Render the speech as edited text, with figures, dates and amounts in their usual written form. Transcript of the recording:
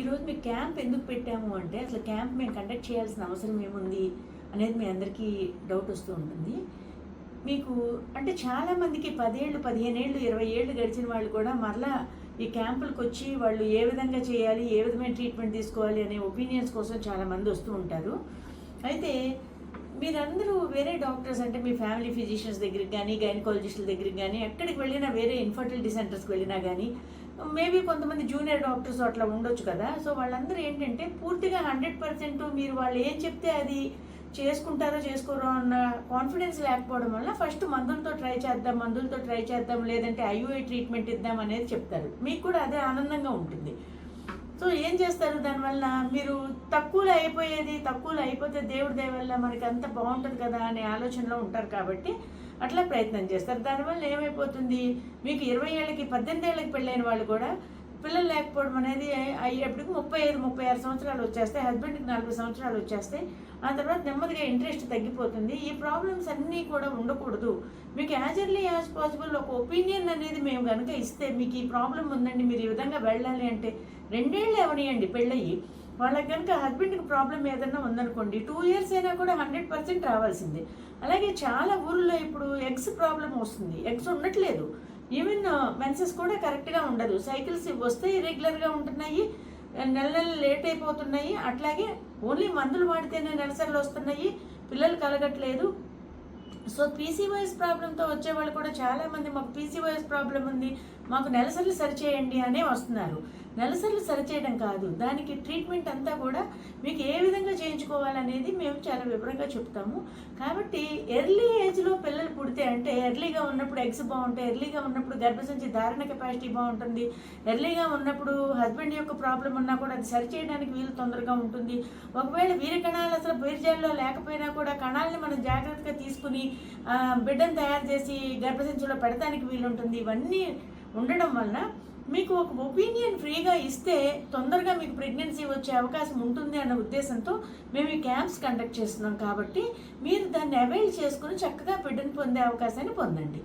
ఈరోజు మీకు క్యాంప్ ఎందుకు పెట్టాము అంటే అసలు క్యాంప్ మేము కండక్ట్ చేయాల్సిన అవసరం ఏముంది అనేది మీ అందరికీ డౌట్ వస్తూ ఉంటుంది. మీకు అంటే చాలామందికి 10 ఏళ్ళు 15 ఏళ్ళు 20 ఏళ్ళు గడిచిన వాళ్ళు కూడా మరలా ఈ క్యాంపులకు వచ్చి వాళ్ళు ఏ విధంగా చేయాలి, ఏ విధమైన ట్రీట్మెంట్ తీసుకోవాలి అనే ఒపీనియన్స్ కోసం చాలామంది వస్తూ ఉంటారు. అయితే మీరందరూ వేరే డాక్టర్స్ అంటే మీ ఫ్యామిలీ ఫిజిషియన్స్ దగ్గరికి కానీ, గైనకాలజిస్టుల దగ్గరికి కానీ, ఎక్కడికి వెళ్ళినా, వేరే ఇన్ఫర్టిలిటీ సెంటర్స్కి వెళ్ళినా కానీ మేబీ కొంతమంది జూనియర్ డాక్టర్స్ అట్లా ఉండొచ్చు కదా. సో వాళ్ళందరూ ఏంటంటే పూర్తిగా 100% మీరు వాళ్ళు ఏం చెప్తే అది చేసుకుంటారో చేసుకోరో అన్న కాన్ఫిడెన్స్ లేకపోవడం వల్ల ఫస్ట్ మందులతో ట్రై చేద్దాం లేదంటే ఐయుఐ ట్రీట్మెంట్ ఇద్దాం అనేది చెప్తారు. మీకు కూడా అదే ఆనందంగా ఉంటుంది. సో ఏం చేస్తారు, దానివల్ల మీరు తక్కువలో అయిపోతే దేవుడి దయ వల్ల మనకి అంత బాగుంటుంది కదా అనే ఆలోచనలో ఉంటారు కాబట్టి అట్లా ప్రయత్నం చేస్తారు. దానివల్ల ఏమైపోతుంది, మీకు 20 ఏళ్ళకి 18 ఏళ్ళకి పెళ్ళైన వాళ్ళు కూడా పిల్లలు లేకపోవడం అనేది అయ్యేప్పటికి 35-36 సంవత్సరాలు వచ్చేస్తాయి, హస్బెండ్కి 40 సంవత్సరాలు వచ్చేస్తాయి. ఆ తర్వాత నెమ్మదిగా ఇంట్రెస్ట్ తగ్గిపోతుంది. ఈ ప్రాబ్లమ్స్ అన్నీ కూడా ఉండకూడదు. మీకు యాజ్ ఎర్లీ యాజ్ పాసిబుల్ ఒక ఒపీనియన్ అనేది మేము కనుక ఇస్తే, మీకు ఈ ప్రాబ్లం ఉందండి, మీరు ఈ విధంగా వెళ్ళాలి అంటే 2 ఏళ్ళు అవనియండి పెళ్ళయ్యి, వాళ్ళకి కనుక హస్బెండ్కి ప్రాబ్లం ఏదన్నా ఉందనుకోండి 2 ఇయర్స్ అయినా కూడా 100% రావాల్సిందే. అలాగే చాలా ఊళ్ళో ఇప్పుడు ఎగ్స్ ప్రాబ్లం వస్తుంది, ఎగ్స్ ఉండట్లేదు, ఈవెన్ మెన్సెస్ కూడా కరెక్ట్గా ఉండదు, సైకిల్స్ వస్తే ఇర్రెగ్యులర్గా ఉంటున్నాయి, నెల లేట్ అయిపోతున్నాయి, అట్లాగే ఓన్లీ మందులు వాడితేనే నెలసరిలు వస్తున్నాయి, పిల్లలు కలగట్లేదు. సో పీసీఓఎస్ ప్రాబ్లంతో వచ్చేవాళ్ళు కూడా చాలామంది మాకు పీసీఓఎస్ ప్రాబ్లం ఉంది, మాకు నెలసరిలు సరిచేయండి అనే వస్తున్నారు. నెలసరిలు సరిచేయడం కాదు, దానికి ట్రీట్మెంట్ అంతా కూడా మీకు ఏ విధంగా చేయించుకోవాలనేది మేము చాలా వివరంగా చెప్తాము. కాబట్టి ఎర్లీ ఏజ్లో పిల్లలు పుడితే అంటే ఎర్లీగా ఉన్నప్పుడు ఎగ్స్ బాగుంటాయి, ఎర్లీగా ఉన్నప్పుడు గర్భసంచి ధారణ కెపాసిటీ బాగుంటుంది, ఎర్లీగా ఉన్నప్పుడు హస్బెండ్ యొక్క ప్రాబ్లం ఉన్నా కూడా అది సరిచేయడానికి వీలు తొందరగా ఉంటుంది. ఒకవేళ వీరి కణాలు అసలు బీర్జాల్లో లేకపోయినా కూడా కణాలని మనం జాగ్రత్తగా తీసుకుని బిడ్డను తయారు చేసి గర్భసంచిలో పెడతానికి వీలుంటుంది. ఇవన్నీ ఉండడం వలన మీకు ఒక ఒపీనియన్ ఫ్రీగా ఇస్తే తొందరగా మీకు ప్రెగ్నెన్సీ వచ్చే అవకాశం ఉంటుంది అన్న ఉద్దేశంతో మేము ఈ క్యాంప్స్ కండక్ట్ చేస్తున్నాం. కాబట్టి మీరు దాన్ని అవైల్ చేసుకుని చక్కగా బిడ్డను పొందే అవకాశాన్ని పొందండి.